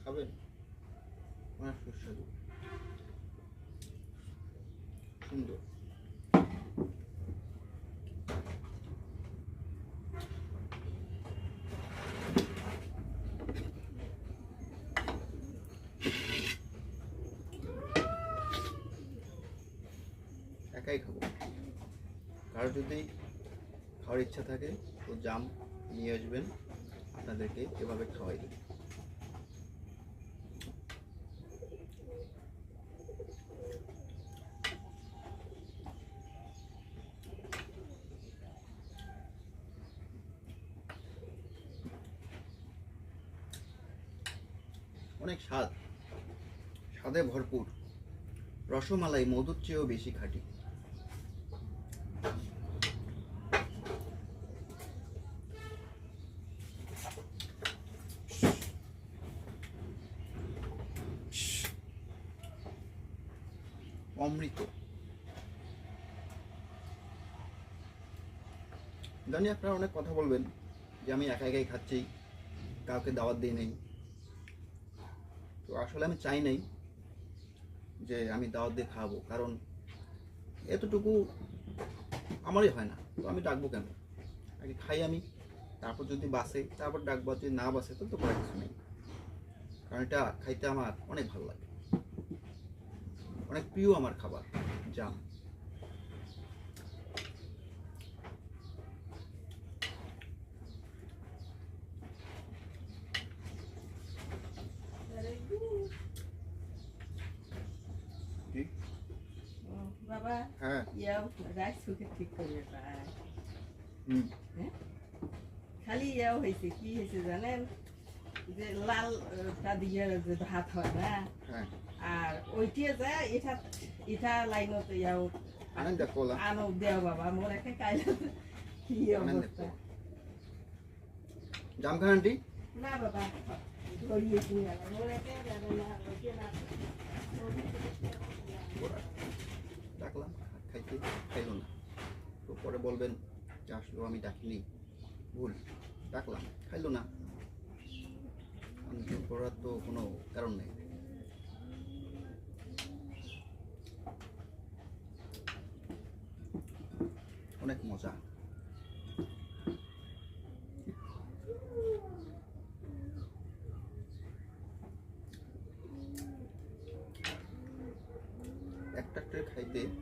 খাবেন? অনেক সুস্বাদু, সুন্দর। একাই খাবো। কারো যদি খাওয়ার ইচ্ছা থাকে তো জাম নিয়ে আসবেন, আপনাদেরকে এভাবে খাওয়াই দেবে। অনেক স্বাদ, স্বাদে ভরপুর, রসমালাই মধুর চেয়েও বেশি খাঁটি। অমৃত। জানি আপনারা অনেক কথা বলবেন যে আমি একা একাই খাচ্ছি, কাউকে দাওয়াত দিয়ে নেই। তো আসলে আমি চাই নাই যে আমি দাওয়াত দিয়ে খাওয়াবো, কারণ এতটুকু আমারই হয় না, তো আমি ডাকবো কেন? আগে খাই আমি, তারপর যদি বাসে তারপর ডাকবো, যদি না বাসে তো তো করার কিছু নেই। কারণ এটা খাইতে আমার অনেক ভালো লাগে, অনেক প্রিয় আমার খাবার জাম। বাবা হ্যাঁ, রাইস কুকার ঠিক করবে হুম, খালি হয়েছে, কি হয়েছে জানেন, যে লালটা দিয়ে যে ভাত হয় না, হ্যাঁ, আর ওইটিয়ে যায় এটা এটা লাইনতে আনন্দ কোলা আনো দেও বাবা মোর একটা কাইলে কি অবস্থা। জাম খান আন্টি? না বাবা ধরিয়েছি না মোর একটা যাবে না ওইটি না ডাকলাম, খাইতে খাইলো না, তো পরে বলবেন যে আসলে আমি ডাকিনি, ভুল, ডাকলাম খাইলো না, ভুল করার তো কোনো কারণ নেই। অনেক মজা।